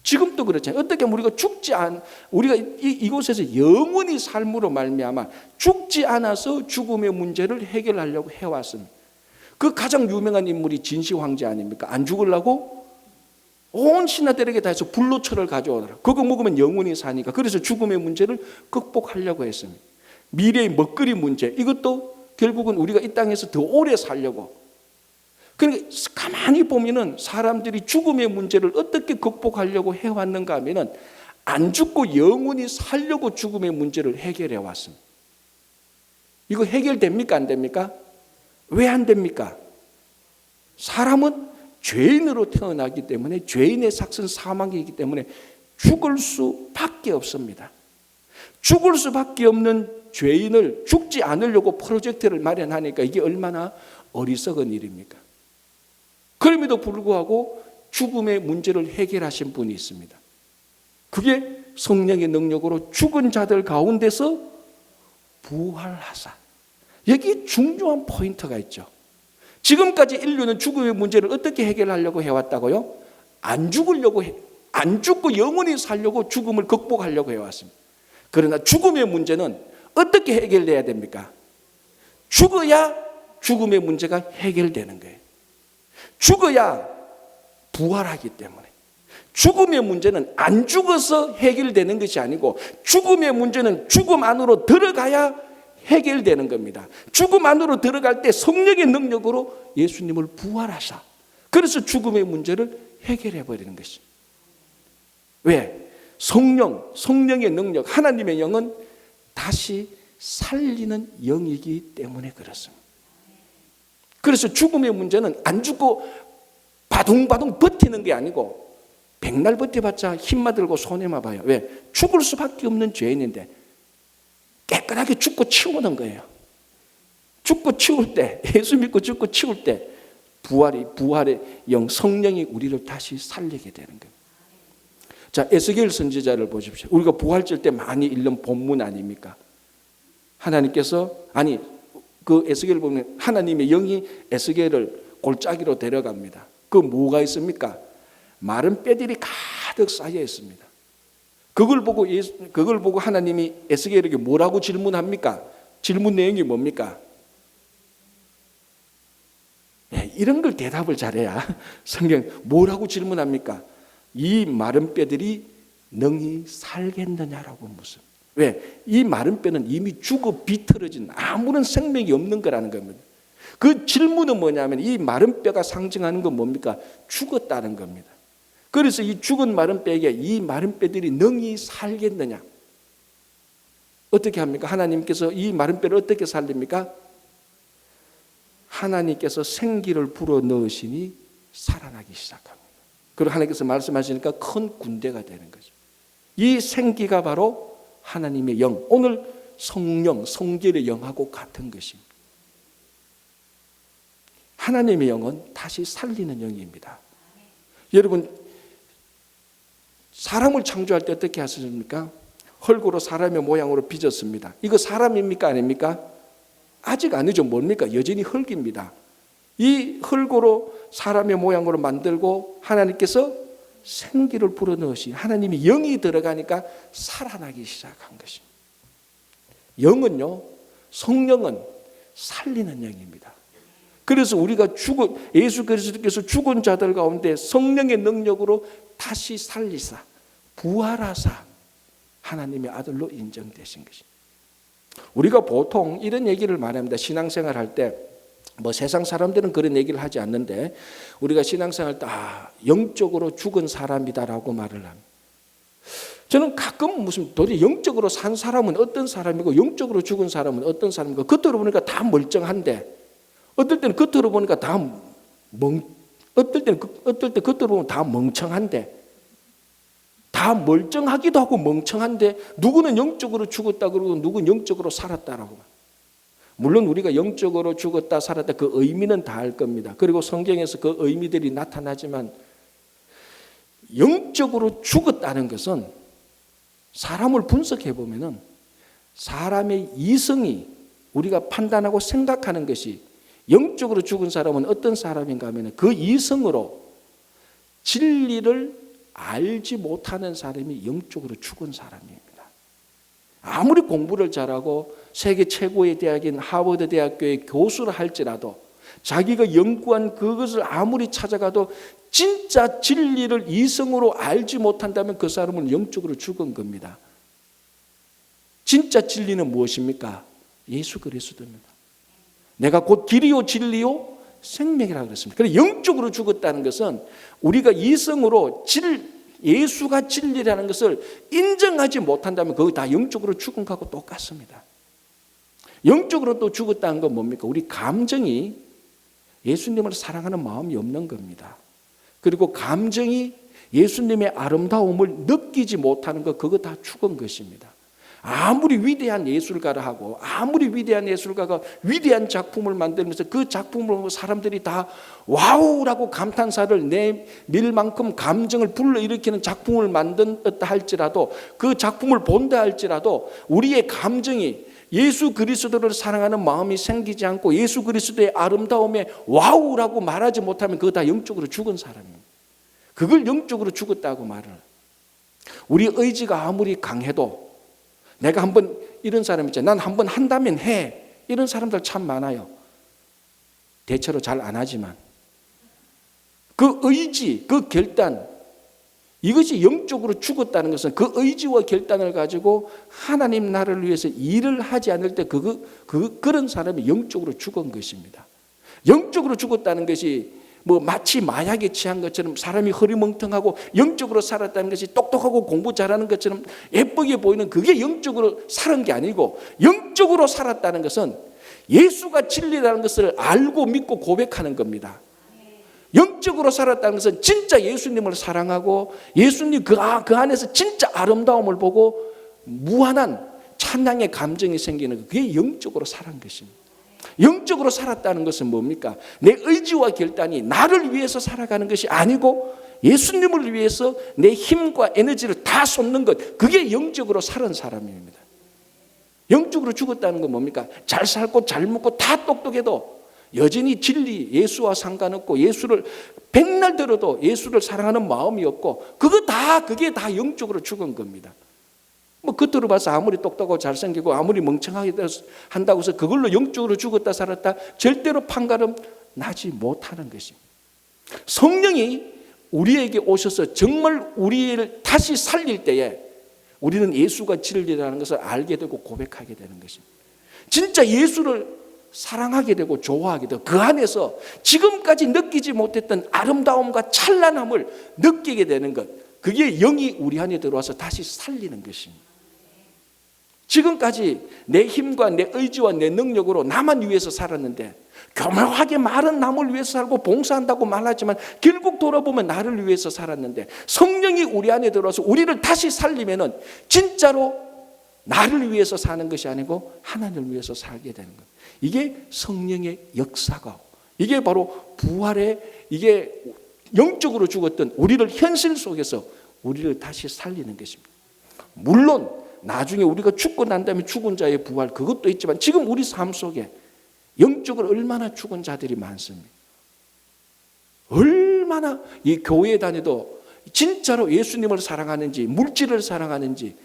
지금도 그렇잖아요. 어떻게 하면 우리가 이곳에서 영원히 삶으로 말미암아 죽지 않아서 죽음의 문제를 해결하려고 해왔습니다. 그 가장 유명한 인물이 진시 황제 아닙니까? 안 죽으려고 온 신하들에게 다 해서 불로초를 가져오더라. 그거 먹으면 영원히 사니까. 그래서 죽음의 문제를 극복하려고 했습니다. 미래의 먹거리 문제, 이것도 결국은 우리가 이 땅에서 더 오래 살려고. 그러니까 가만히 보면은 사람들이 죽음의 문제를 어떻게 극복하려고 해왔는가 하면은 안 죽고 영원히 살려고 죽음의 문제를 해결해 왔습니다. 이거 해결됩니까? 안 됩니까? 왜 안 됩니까? 사람은 죄인으로 태어나기 때문에 죄인의 삭은 사망이기 때문에 죽을 수밖에 없습니다. 죽을 수밖에 없는 죄인을 죽지 않으려고 프로젝트를 마련하니까 이게 얼마나 어리석은 일입니까? 그럼에도 불구하고 죽음의 문제를 해결하신 분이 있습니다. 그게 성령의 능력으로 죽은 자들 가운데서 부활하사. 여기 중요한 포인트가 있죠. 지금까지 인류는 죽음의 문제를 어떻게 해결하려고 해왔다고요? 안 죽고 영원히 살려고 죽음을 극복하려고 해왔습니다. 그러나 죽음의 문제는 어떻게 해결돼야 됩니까? 죽어야 죽음의 문제가 해결되는 거예요. 죽어야 부활하기 때문에. 죽음의 문제는 안 죽어서 해결되는 것이 아니고 죽음의 문제는 죽음 안으로 들어가야 해결되는 겁니다. 죽음 안으로 들어갈 때 성령의 능력으로 예수님을 부활하사. 그래서 죽음의 문제를 해결해 버리는 것입니다. 왜? 성령의 능력, 하나님의 영은 다시 살리는 영이기 때문에 그렇습니다. 그래서 죽음의 문제는 안 죽고 바둥바둥 버티는 게 아니고 백날 버텨봤자 힘만 들고 손해만 봐요. 왜? 죽을 수밖에 없는 죄인인데 깨끗하게 죽고 치우는 거예요. 죽고 치울 때, 예수 믿고 죽고 치울 때 부활의 영, 성령이 우리를 다시 살리게 되는 거예요. 자, 에스겔 선지자를 보십시오. 우리가 부활절 때 많이 읽는 본문 아닙니까? 하나님께서, 그 에스겔을 보면 하나님의 영이 에스겔을 골짜기로 데려갑니다. 그 뭐가 있습니까? 마른 뼈들이 가득 쌓여 있습니다. 그걸 보고 하나님이 에스겔에게 뭐라고 질문합니까? 질문 내용이 뭡니까? 네, 이런 걸 대답을 잘해야 성경 뭐라고 질문합니까? 이 마른 뼈들이 능히 살겠느냐라고 묻습니다. 왜? 이 마른 뼈는 이미 죽어 비틀어진 아무런 생명이 없는 거라는 겁니다. 그 질문은 뭐냐면 이 마른 뼈가 상징하는 건 뭡니까? 죽었다는 겁니다. 그래서 이 죽은 마른 뼈에게 이 마른 뼈들이 능히 살겠느냐? 어떻게 합니까? 하나님께서 이 마른 뼈를 어떻게 살립니까? 하나님께서 생기를 불어 넣으시니 살아나기 시작합니다. 그리고 하나님께서 말씀하시니까 큰 군대가 되는 거죠. 이 생기가 바로 하나님의 영, 오늘 성령, 성결의 영하고 같은 것입니다. 하나님의 영은 다시 살리는 영입니다. 여러분, 사람을 창조할 때 어떻게 하셨습니까? 흙으로 사람의 모양으로 빚었습니다. 이거 사람입니까? 아닙니까? 아직 아니죠. 뭡니까? 여전히 흙입니다. 이 흙으로 사람의 모양으로 만들고 하나님께서 생기를 불어넣으신 하나님이 영이 들어가니까 살아나기 시작한 것입니다. 영은요, 성령은 살리는 영입니다. 그래서 우리가 예수 그리스도께서 죽은 자들 가운데 성령의 능력으로 다시 살리사 부활하사 하나님의 아들로 인정되신 것입니다. 우리가 보통 이런 얘기를 말합니다. 신앙생활 할 때 세상 사람들은 그런 얘기를 하지 않는데 우리가 신앙생활 때 영적으로 죽은 사람이다라고 말을 합니다. 저는 가끔 도대체 영적으로 산 사람은 어떤 사람이고 영적으로 죽은 사람은 어떤 사람이고 겉으로 보니까 다 멀쩡한데 어떨 때는 겉으로 보니까 어떨 때 겉으로 보면 다 멍청한데 다 멀쩡하기도 하고 멍청한데 누구는 영적으로 죽었다 그러고 누구는 영적으로 살았다라고. 물론 우리가 영적으로 죽었다 살았다 그 의미는 다 알 겁니다. 그리고 성경에서 그 의미들이 나타나지만 영적으로 죽었다는 것은 사람을 분석해 보면은 사람의 이성이 우리가 판단하고 생각하는 것이 영적으로 죽은 사람은 어떤 사람인가 하면 그 이성으로 진리를 알지 못하는 사람이 영적으로 죽은 사람입니다. 아무리 공부를 잘하고 세계 최고의 대학인 하버드 대학교의 교수를 할지라도 자기가 연구한 그것을 아무리 찾아가도 진짜 진리를 이성으로 알지 못한다면 그 사람은 영적으로 죽은 겁니다. 진짜 진리는 무엇입니까? 예수 그리스도입니다. 내가 곧 길이요 진리요 생명이라고 그랬습니다. 그래서 영적으로 죽었다는 것은 우리가 이성으로 예수가 진리라는 것을 인정하지 못한다면 그거 다 영적으로 죽은 것하고 똑같습니다. 영적으로 또 죽었다는 건 뭡니까? 우리 감정이 예수님을 사랑하는 마음이 없는 겁니다. 그리고 감정이 예수님의 아름다움을 느끼지 못하는 것 그거 다 죽은 것입니다. 아무리 위대한 예술가를 하고 아무리 위대한 예술가가 위대한 작품을 만들면서 그 작품을 보고 사람들이 다 와우라고 감탄사를 내밀 만큼 감정을 불러일으키는 작품을 만든다 할지라도 그 작품을 본다 할지라도 우리의 감정이 예수 그리스도를 사랑하는 마음이 생기지 않고 예수 그리스도의 아름다움에 와우라고 말하지 못하면 그거 다 영적으로 죽은 사람입니다. 그걸 영적으로 죽었다고 말을. 우리 의지가 아무리 강해도 내가 한번 이런 사람 있잖아요. 난 한번 한다면 해. 이런 사람들 참 많아요. 대체로 잘 안 하지만 그 의지, 그 결단 이것이 영적으로 죽었다는 것은 그 의지와 결단을 가지고 하나님 나라를 위해서 일을 하지 않을 때 그런 사람이 영적으로 죽은 것입니다. 영적으로 죽었다는 것이 마치 마약에 취한 것처럼 사람이 허리멍텅하고 영적으로 살았다는 것이 똑똑하고 공부 잘하는 것처럼 예쁘게 보이는 그게 영적으로 살은 게 아니고 영적으로 살았다는 것은 예수가 진리라는 것을 알고 믿고 고백하는 겁니다. 영적으로 살았다는 것은 진짜 예수님을 사랑하고 예수님 그 안에서 진짜 아름다움을 보고 무한한 찬양의 감정이 생기는 것 그게 영적으로 살은 것입니다. 영적으로 살았다는 것은 뭡니까? 내 의지와 결단이 나를 위해서 살아가는 것이 아니고 예수님을 위해서 내 힘과 에너지를 다 쏟는 것 그게 영적으로 살은 사람입니다. 영적으로 죽었다는 건 뭡니까? 잘 살고 잘 먹고 다 똑똑해도 여전히 진리 예수와 상관없고 예수를 백날 들어도 예수를 사랑하는 마음이 없고 그게 다 영적으로 죽은 겁니다. 겉으로 봐서 아무리 똑똑하고 잘생기고 아무리 멍청하게 한다고 해서 그걸로 영적으로 죽었다 살았다 절대로 판가름 나지 못하는 것입니다. 성령이 우리에게 오셔서 정말 우리를 다시 살릴 때에 우리는 예수가 진리라는 것을 알게 되고 고백하게 되는 것입니다. 진짜 예수를 사랑하게 되고 좋아하게 되고 그 안에서 지금까지 느끼지 못했던 아름다움과 찬란함을 느끼게 되는 것 그게 영이 우리 안에 들어와서 다시 살리는 것입니다. 지금까지 내 힘과 내 의지와 내 능력으로 나만 위해서 살았는데 교묘하게 말은 남을 위해서 살고 봉사한다고 말하지만 결국 돌아보면 나를 위해서 살았는데 성령이 우리 안에 들어와서 우리를 다시 살리면은 진짜로 나를 위해서 사는 것이 아니고 하나님을 위해서 살게 되는 것. 이게 성령의 역사가 이게 바로 부활의 이게 영적으로 죽었던 우리를 현실 속에서 우리를 다시 살리는 것입니다. 물론 나중에 우리가 죽고 난 다음에 죽은 자의 부활 그것도 있지만 지금 우리 삶 속에 영적으로 얼마나 죽은 자들이 많습니다. 얼마나 이 교회 다녀도 진짜로 예수님을 사랑하는지 물질을 사랑하는지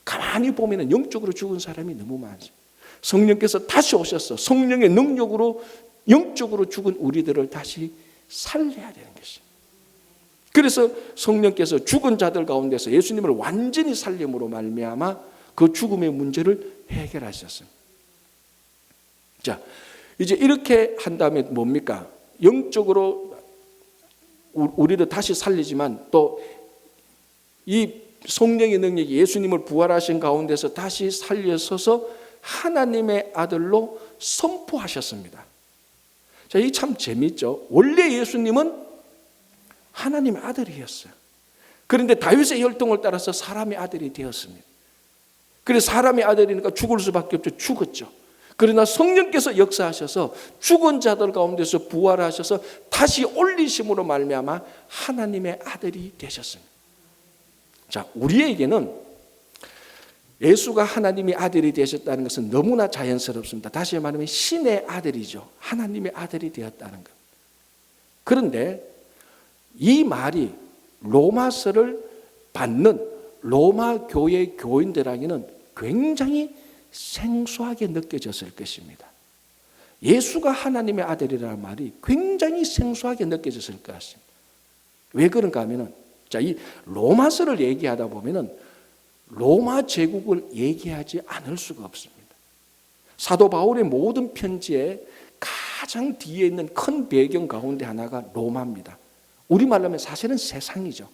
가만히 보면 영적으로 죽은 사람이 너무 많죠. 성령께서 다시 오셔서 성령의 능력으로 영적으로 죽은 우리들을 다시 살려야 되는 것이죠. 그래서 성령께서 죽은 자들 가운데서 예수님을 완전히 살림으로 말미암아 그 죽음의 문제를 해결하셨습니다. 자, 이제 이렇게 한다면 뭡니까? 영적으로 우리를 다시 살리지만 또 이 성령의 능력이 예수님을 부활하신 가운데서 다시 살려서서 하나님의 아들로 선포하셨습니다. 자, 이 참 재미있죠. 원래 예수님은 하나님의 아들이었어요. 그런데 다윗의 혈통을 따라서 사람의 아들이 되었습니다. 그래서 사람의 아들이니까 죽을 수밖에 없죠. 죽었죠. 그러나 성령께서 역사하셔서 죽은 자들 가운데서 부활하셔서 다시 올리심으로 말미암아 하나님의 아들이 되셨습니다. 자, 우리에게는 예수가 하나님의 아들이 되셨다는 것은 너무나 자연스럽습니다. 다시 말하면 신의 아들이죠. 하나님의 아들이 되었다는 것. 그런데 이 말이 로마서를 받는 로마 교회 교인들에게는 굉장히 생소하게 느껴졌을 것입니다. 예수가 하나님의 아들이라는 말이 굉장히 생소하게 느껴졌을 것 같습니다. 왜 그런가 하면은, 자, 이 로마서를 얘기하다 보면은 로마 제국을 얘기하지 않을 수가 없습니다. 사도 바울의 모든 편지에 가장 뒤에 있는 큰 배경 가운데 하나가 로마입니다. 우리말로 하면 사실은 세상이죠.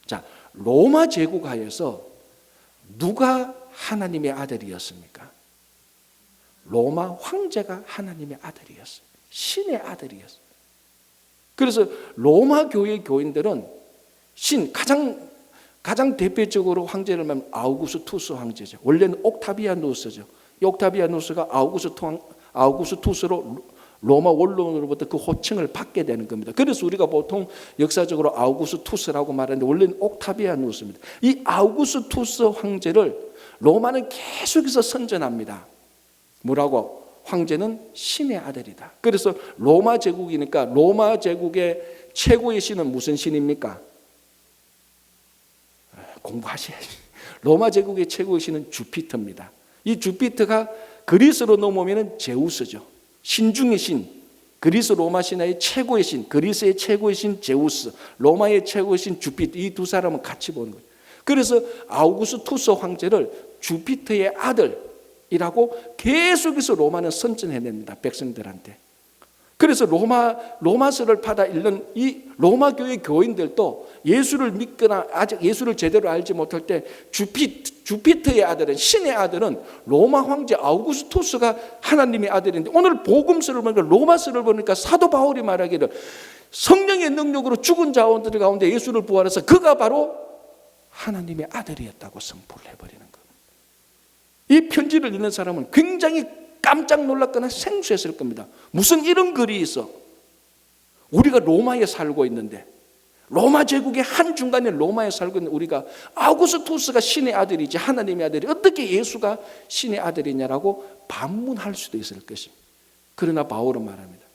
자, 로마 제국 하에서 누가 하나님의 아들이었습니까? 로마 황제가 하나님의 아들이었습니다. 신의 아들이었습니다. 그래서 로마 교회 교인들은 가장 대표적으로 황제를 말하면 아우구스투스 황제죠. 원래는 옥타비아누스죠. 이 옥타비아누스가 아우구스투스로 로마 원로로부터 그 호칭을 받게 되는 겁니다. 그래서 우리가 보통 역사적으로 아우구스투스라고 말하는데 원래는 옥타비아누스입니다. 이 아우구스투스 황제를 로마는 계속해서 선전합니다. 뭐라고? 황제는 신의 아들이다. 그래서 로마 제국이니까 로마 제국의 최고의 신은 무슨 신입니까? 공부하셔야지. 로마 제국의 최고의 신은 주피터입니다. 이 주피터가 그리스로 넘어오면 제우스죠. 신중의 신, 그리스 로마 신화의 최고의 신, 그리스의 최고의 신 제우스, 로마의 최고의 신 주피터, 이 두 사람은 같이 보는 거예요. 그래서 아우구스투스 황제를 주피터의 아들이라고 계속해서 로마는 선전해냅니다. 백성들한테. 그래서 로마서를 받아 읽는 이 로마 교회 교인들도 예수를 믿거나 아직 예수를 제대로 알지 못할 때 주피터의 아들은, 신의 아들은 로마 황제 아우구스투스가 하나님의 아들인데, 오늘 복음서를 보니까 로마서를 보니까 사도 바울이 말하기를 성령의 능력으로 죽은 자원들 가운데 예수를 부활해서 그가 바로 하나님의 아들이었다고 선포를 해버리는 거예요. 이 편지를 읽는 사람은 굉장히 깜짝 놀랐거나 생소했을 겁니다. 무슨 이런 글이 있어? 우리가 로마에 살고 있는데, 로마 제국의 한중간에 로마에 살고 있는 우리가 아우구스투스가 신의 아들이지 하나님의 아들이 어떻게 예수가 신의 아들이냐라고 반문할 수도 있을 것입니다. 그러나 바울은 말합니다.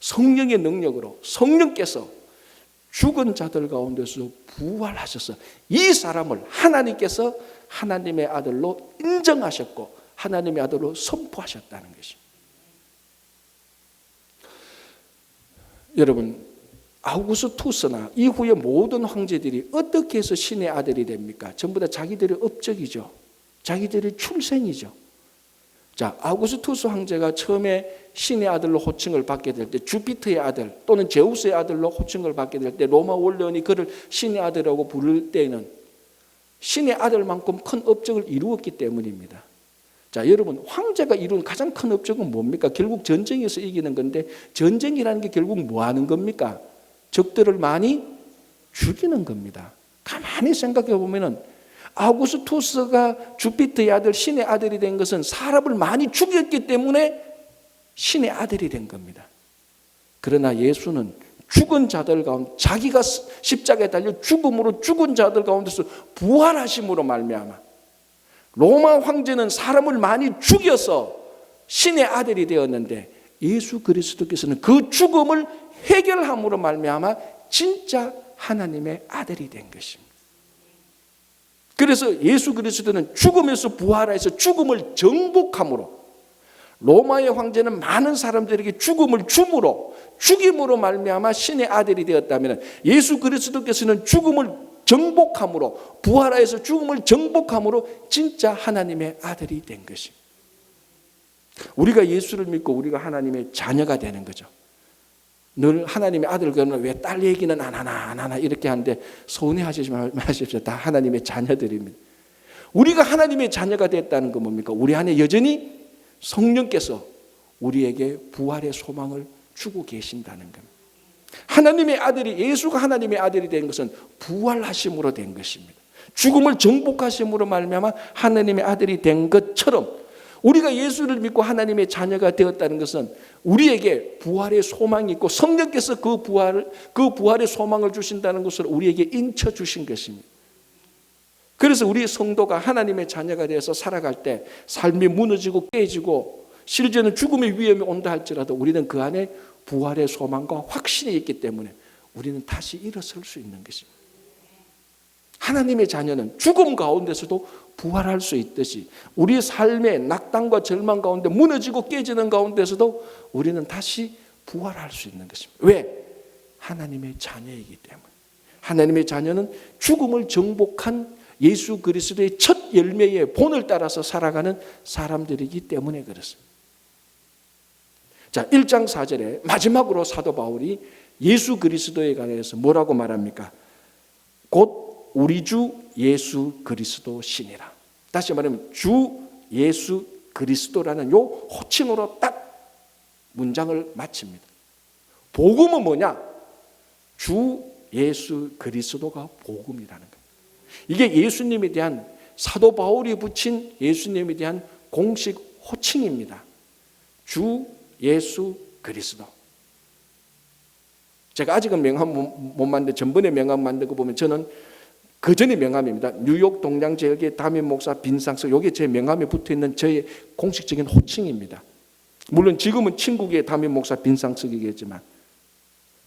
성령의 능력으로 성령께서 죽은 자들 가운데서 부활하셔서 이 사람을 하나님께서 하나님의 아들로 인정하셨고 하나님의 아들로 선포하셨다는 것입니다. 여러분, 아우구스투스나 이후의 모든 황제들이 어떻게 해서 신의 아들이 됩니까? 전부 다 자기들의 업적이죠. 자기들의 출생이죠. 자, 아우구스투스 황제가 처음에 신의 아들로 호칭을 받게 될 때, 주피터의 아들 또는 제우스의 아들로 호칭을 받게 될 때, 로마 원로원이 그를 신의 아들이라고 부를 때에는 신의 아들만큼 큰 업적을 이루었기 때문입니다. 자, 여러분, 황제가 이룬 가장 큰 업적은 뭡니까? 결국 전쟁에서 이기는 건데, 전쟁이라는 게 결국 뭐 하는 겁니까? 적들을 많이 죽이는 겁니다. 가만히 생각해 보면은 아우구스투스가 주피터의 아들, 신의 아들이 된 것은 사람을 많이 죽였기 때문에 신의 아들이 된 겁니다. 그러나 예수는 죽은 자들 가운데, 자기가 십자가에 달려 죽음으로 죽은 자들 가운데서 부활하심으로 말미암아, 로마 황제는 사람을 많이 죽여서 신의 아들이 되었는데, 예수 그리스도께서는 그 죽음을 해결함으로 말미암아 진짜 하나님의 아들이 된 것입니다. 그래서 예수 그리스도는 죽음에서 부활해서 죽음을 정복함으로, 로마의 황제는 많은 사람들에게 죽음을 줌으로, 죽임으로 말미암아 신의 아들이 되었다면, 예수 그리스도께서는 죽음을 정복함으로, 부활하여서 죽음을 정복함으로 진짜 하나님의 아들이 된 것입니다. 우리가 예수를 믿고 우리가 하나님의 자녀가 되는 거죠. 늘 하나님의 아들 그러면 왜 딸 얘기는 안 하나 이렇게 하는데 서운해하시지 마십시오. 다 하나님의 자녀들입니다. 우리가 하나님의 자녀가 됐다는 건 뭡니까? 우리 안에 여전히 성령께서 우리에게 부활의 소망을 주고 계신다는 겁니다. 하나님의 아들이, 예수가 하나님의 아들이 된 것은 부활하심으로 된 것입니다. 죽음을 정복하심으로 말미암아 하나님의 아들이 된 것처럼, 우리가 예수를 믿고 하나님의 자녀가 되었다는 것은 우리에게 부활의 소망이 있고 성령께서 그 부활의 소망을 주신다는 것을 우리에게 인쳐 주신 것입니다. 그래서 우리 성도가 하나님의 자녀가 되어서 살아갈 때 삶이 무너지고 깨지고 심지어는 죽음의 위험이 온다 할지라도 우리는 그 안에 부활의 소망과 확신이 있기 때문에 우리는 다시 일어설 수 있는 것입니다. 하나님의 자녀는 죽음 가운데서도 부활할 수 있듯이 우리의 삶의 낙담과 절망 가운데 무너지고 깨지는 가운데서도 우리는 다시 부활할 수 있는 것입니다. 왜? 하나님의 자녀이기 때문에. 하나님의 자녀는 죽음을 정복한 예수 그리스도의 첫 열매의 본을 따라서 살아가는 사람들이기 때문에 그렇습니다. 자, 1장 4절에 마지막으로 사도 바울이 예수 그리스도에 관해서 뭐라고 말합니까? 곧 우리 주 예수 그리스도 신이라. 다시 말하면 주 예수 그리스도라는 요 호칭으로 딱 문장을 마칩니다. 복음은 뭐냐? 주 예수 그리스도가 복음이라는 거예요. 이게 예수님에 대한, 사도 바울이 붙인 예수님에 대한 공식 호칭입니다. 주 예수 그리스도. 제가 아직은 명함 못 만든, 전번에 명함 만든 거 보면 저는 그 전에 명함입니다. 뉴욕 동양제일교회 담임 목사 빈상석, 이게 제 명함에 붙어있는 저의 공식적인 호칭입니다. 물론 지금은 친구계 담임 목사 빈상석이겠지만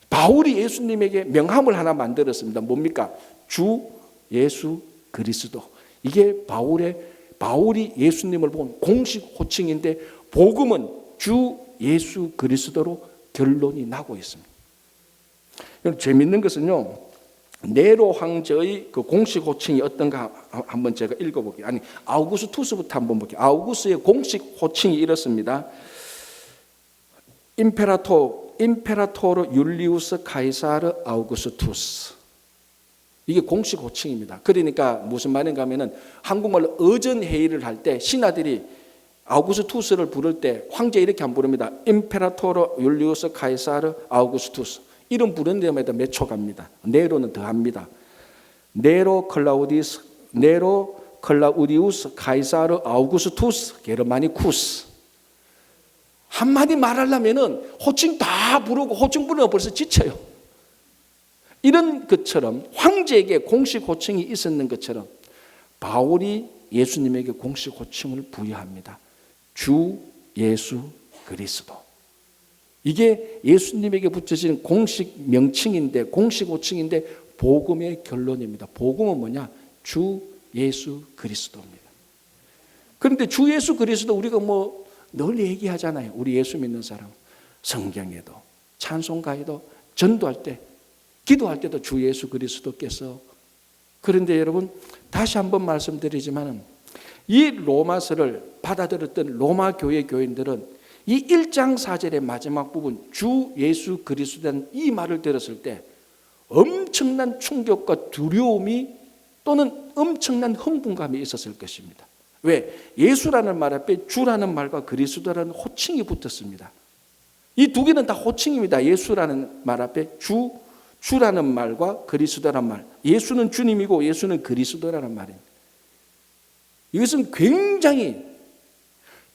바울이 예수님에게 명함을 하나 만들었습니다. 뭡니까? 주 예수 그리스도. 이게 바울이 예수님을 본 공식 호칭인데 복음은 주 예수 그리스도로 결론이 나고 있습니다. 재밌는 것은요, 네로 황제의 그 공식 호칭이 어떤가 한번 제가 읽어볼게요. 아니, 아우구스투스부터 한번 볼게요. 아우구스의 공식 호칭이 이렇습니다. 임페라토르 율리우스 카이사르 아우구스투스. 이게 공식 호칭입니다. 그러니까 무슨 말인가 하면은 한국말로 의전 회의를 할 때 신하들이 아우구스투스를 부를 때 황제 이렇게 안 부릅니다. 임페라토르 율리우스 카이사르 아우구스투스. 이름 부르는 데마다 몇 초 갑니다. 네로는 더 합니다. 네로 클라우디우스 카이사르 아우구스투스 게르마니쿠스. 한마디 말하려면은 호칭 다 부르고 호칭 부르면 벌써 지쳐요. 이런 것처럼 황제에게 공식 호칭이 있었는 것처럼 바울이 예수님에게 공식 호칭을 부여합니다. 주 예수 그리스도. 이게 예수님에게 붙여진 공식 명칭인데, 공식 호칭인데 복음의 결론입니다. 복음은 뭐냐? 주 예수 그리스도입니다. 그런데 주 예수 그리스도 우리가 뭐 늘 얘기하잖아요. 우리 예수 믿는 사람. 성경에도 찬송가에도 전도할 때, 기도할 때도 주 예수 그리스도께서. 그런데 여러분 다시 한번 말씀드리지만 이 로마서를 받아들였던 로마 교회 교인들은 이 1장 4절의 마지막 부분 주 예수 그리스도라는 이 말을 들었을 때 엄청난 충격과 두려움이 또는 엄청난 흥분감이 있었을 것입니다. 왜? 예수라는 말 앞에 주라는 말과 그리스도라는 호칭이 붙었습니다. 이 두 개는 다 호칭입니다. 예수라는 말 앞에 주라는 말과 그리스도라는 말. 예수는 주님이고 예수는 그리스도라는 말입니다. 이것은 굉장히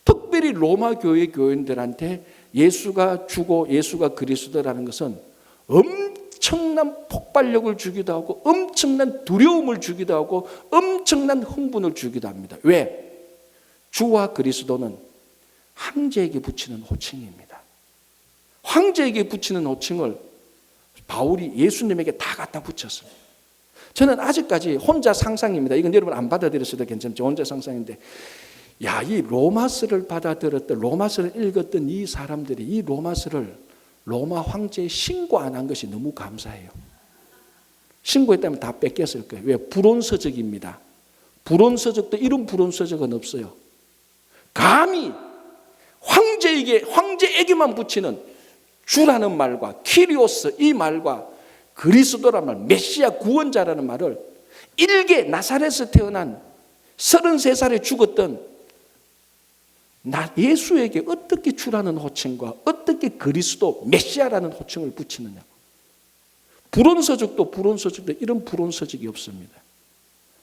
특별히 로마 교회 교인들한테 예수가 주고 예수가 그리스도라는 것은 엄청난 폭발력을 주기도 하고 엄청난 두려움을 주기도 하고 엄청난 흥분을 주기도 합니다. 왜? 주와 그리스도는 황제에게 붙이는 호칭입니다. 황제에게 붙이는 호칭을 바울이 예수님에게 다 갖다 붙였습니다. 저는 아직까지 혼자 상상입니다. 이건 여러분 안 받아들였어도 괜찮죠. 혼자 상상인데, 야, 이 로마서를 받아들였던, 로마서를 읽었던 이 사람들이 이 로마서를 로마 황제에 신고 안 한 것이 너무 감사해요. 신고했다면 다 뺏겼을 거예요. 왜? 불온서적입니다. 불온서적도 이런 불온서적은 없어요. 감히 황제에게만 붙이는 주라는 말과 키리오스 이 말과 그리스도라는 말, 메시아 구원자라는 말을 일개 나사렛에서 태어난 33살에 죽었던 예수에게 어떻게 주라는 호칭과 어떻게 그리스도 메시아라는 호칭을 붙이느냐. 불온서적도 이런 불온서적이 없습니다.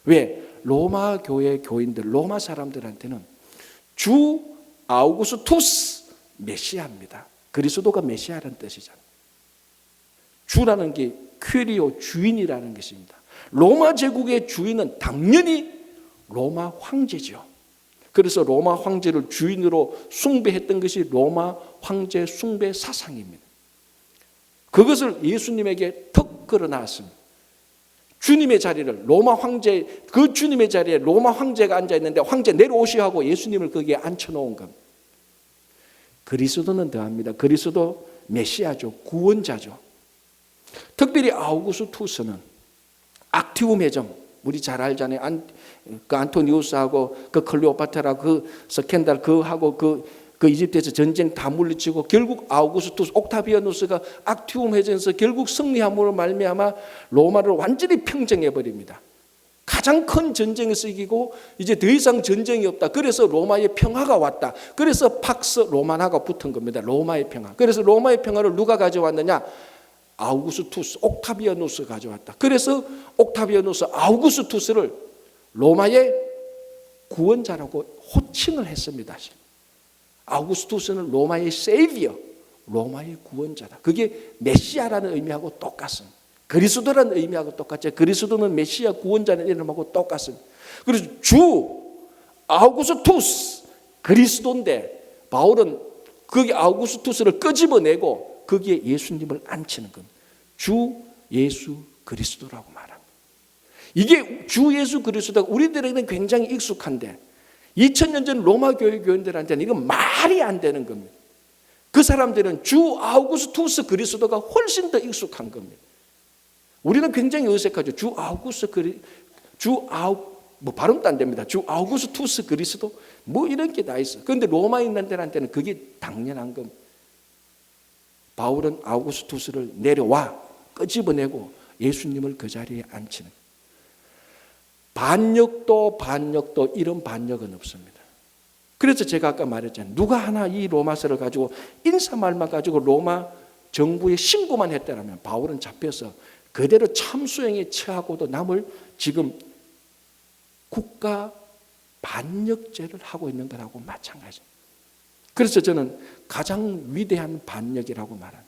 왜? 로마 교회 교인들, 로마 사람들한테는 주 아우구스투스 메시아입니다. 그리스도가 메시아라는 뜻이잖아요. 주라는 게 퀴리오, 주인이라는 것입니다. 로마 제국의 주인은 당연히 로마 황제죠. 그래서 로마 황제를 주인으로 숭배했던 것이 로마 황제 숭배 사상입니다. 그것을 예수님에게 턱 걸어놨습니다. 주님의 자리를 로마 황제, 그 주님의 자리에 로마 황제가 앉아 있는데 황제 내려오시오 하고 예수님을 거기에 앉혀놓은 겁니다. 그리스도는 더합니다. 그리스도 메시아죠. 구원자죠. 특별히 아우구스투스는 악티움 해정, 우리 잘 알잖아요. 그 안토니우스하고 그 클레오파트라 그 스캔들 그하고 그 이집트에서 전쟁 다 물리치고 결국 아우구스투스 옥타비아누스가 악티움 해전에서 결국 승리함으로 말미암아 로마를 완전히 평정해 버립니다. 가장 큰 전쟁에서 이기고 이제 더 이상 전쟁이 없다. 그래서 로마의 평화가 왔다. 그래서 팍스 로마나가 붙은 겁니다. 로마의 평화. 그래서 로마의 평화를 누가 가져왔느냐? 아우구스투스, 옥타비아누스 가져왔다. 그래서 옥타비아누스, 아우구스투스를 로마의 구원자라고 호칭을 했습니다. 아우구스투스는 로마의 세이비어, 로마의 구원자다. 그게 메시아라는 의미하고 똑같습니다. 그리스도라는 의미하고 똑같죠. 그리스도는 메시아 구원자는 이름하고 똑같습니다. 그래서 주 아우구스투스 그리스도인데 바울은 거기 아우구스투스를 끄집어내고 거기에 예수님을 앉히는 겁니다. 주 예수 그리스도라고 말합니다. 이게 주 예수 그리스도가 우리들에게는 굉장히 익숙한데 2000년 전 로마 교회 교인들한테는 이건 말이 안 되는 겁니다. 그 사람들은 주 아우구스투스 그리스도가 훨씬 더 익숙한 겁니다. 우리는 굉장히 어색하죠. 뭐 발음도 안 됩니다. 주 아우구스투스 그리스도 뭐 이런 게 다 있어. 그런데 로마인들한테는 그게 당연한 겁니다. 바울은 아우구스투스를 내려와 끄집어내고 예수님을 그 자리에 앉히는. 반역도 이런 반역은 없습니다. 그래서 제가 아까 말했잖아요. 누가 하나 이 로마서를 가지고 인사말만 가지고 로마 정부에 신고만 했다면 바울은 잡혀서 그대로 참수형에 처하고도 남을 지금 국가 반역죄를 하고 있는 것하고 마찬가지입니다. 그래서 저는 가장 위대한 반역이라고 말합니다.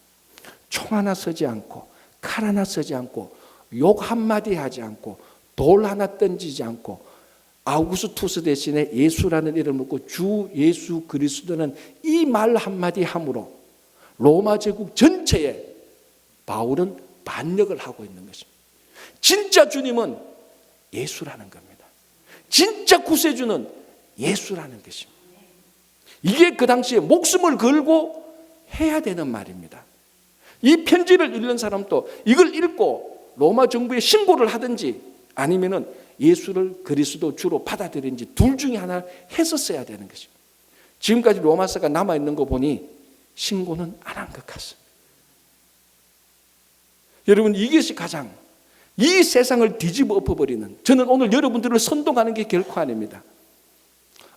총 하나 쓰지 않고 칼 하나 쓰지 않고 욕 한마디 하지 않고 돌 하나 던지지 않고 아우구스투스 대신에 예수라는 이름을 묻고 주 예수 그리스도는 이 말 한마디 함으로 로마 제국 전체에 바울은 반역을 하고 있는 것입니다. 진짜 주님은 예수라는 겁니다. 진짜 구세주는 예수라는 것입니다. 이게 그 당시에 목숨을 걸고 해야 되는 말입니다. 이 편지를 읽는 사람도 이걸 읽고 로마 정부에 신고를 하든지 아니면은 예수를 그리스도 주로 받아들인지 둘 중에 하나 했었어야 되는 것입니다. 지금까지 로마서가 남아있는 거 보니 신고는 안 한 것 같습니다. 여러분 이것이 가장 이 세상을 뒤집어 엎어버리는, 저는 오늘 여러분들을 선동하는 게 결코 아닙니다.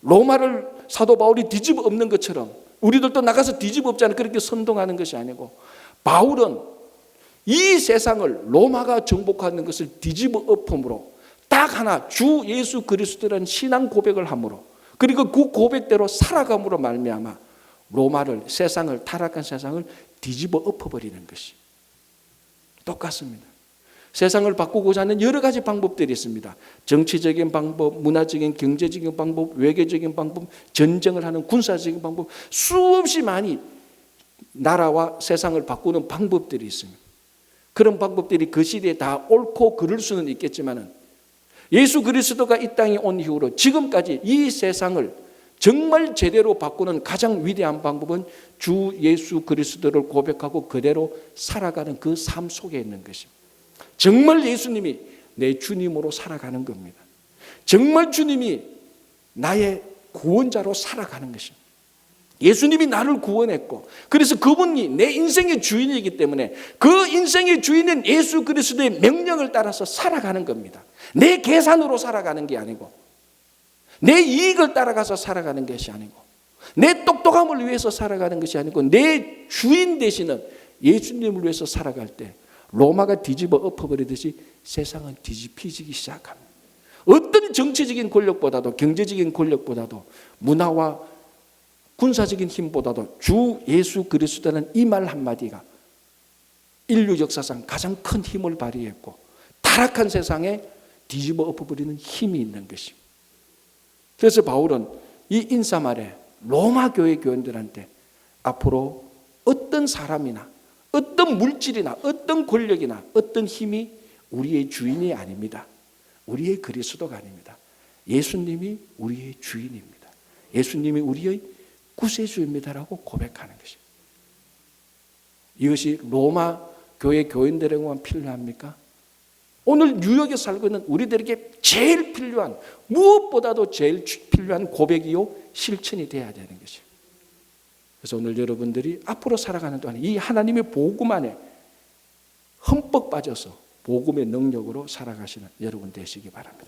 로마를 사도 바울이 뒤집어 엎는 것처럼 우리들도 나가서 뒤집어 엎지 않아 그렇게 선동하는 것이 아니고 바울은 이 세상을 로마가 정복하는 것을 뒤집어 엎음으로 딱 하나 주 예수 그리스도라는 신앙 고백을 함으로 그리고 그 고백대로 살아감으로 말미암아 로마를 세상을 타락한 세상을 뒤집어 엎어버리는 것이 똑같습니다. 세상을 바꾸고자 하는 여러 가지 방법들이 있습니다. 정치적인 방법, 문화적인, 경제적인 방법, 외교적인 방법, 전쟁을 하는 군사적인 방법, 수없이 많이 나라와 세상을 바꾸는 방법들이 있습니다. 그런 방법들이 그 시대에 다 옳고 그럴 수는 있겠지만은 예수 그리스도가 이 땅에 온 이후로 지금까지 이 세상을 정말 제대로 바꾸는 가장 위대한 방법은 주 예수 그리스도를 고백하고 그대로 살아가는 그 삶 속에 있는 것입니다. 정말 예수님이 내 주님으로 살아가는 겁니다. 정말 주님이 나의 구원자로 살아가는 것입니다. 예수님이 나를 구원했고 그래서 그분이 내 인생의 주인이기 때문에 그 인생의 주인은 예수 그리스도의 명령을 따라서 살아가는 겁니다. 내 계산으로 살아가는 게 아니고 내 이익을 따라가서 살아가는 것이 아니고 내 똑똑함을 위해서 살아가는 것이 아니고 내 주인 되시는 예수님을 위해서 살아갈 때 로마가 뒤집어 엎어버리듯이 세상은 뒤집히기 시작합니다. 어떤 정치적인 권력보다도 경제적인 권력보다도 문화와 군사적인 힘보다도 주 예수 그리스도는 이 말 한마디가 인류 역사상 가장 큰 힘을 발휘했고 타락한 세상에 뒤집어 엎어버리는 힘이 있는 것입니다. 그래서 바울은 이 인사말에 로마 교회 교인들한테 앞으로 어떤 사람이나 어떤 물질이나 어떤 권력이나 어떤 힘이 우리의 주인이 아닙니다. 우리의 그리스도가 아닙니다. 예수님이 우리의 주인입니다. 예수님이 우리의 구세주입니다라고 고백하는 것입니다. 이것이 로마 교회 교인들에게만 필요합니까? 오늘 뉴욕에 살고 있는 우리들에게 제일 필요한 무엇보다도 제일 필요한 고백이요 실천이 돼야 되는 것이에요. 그래서 오늘 여러분들이 앞으로 살아가는 동안에 이 하나님의 복음 안에 흠뻑 빠져서 복음의 능력으로 살아가시는 여러분 되시기 바랍니다.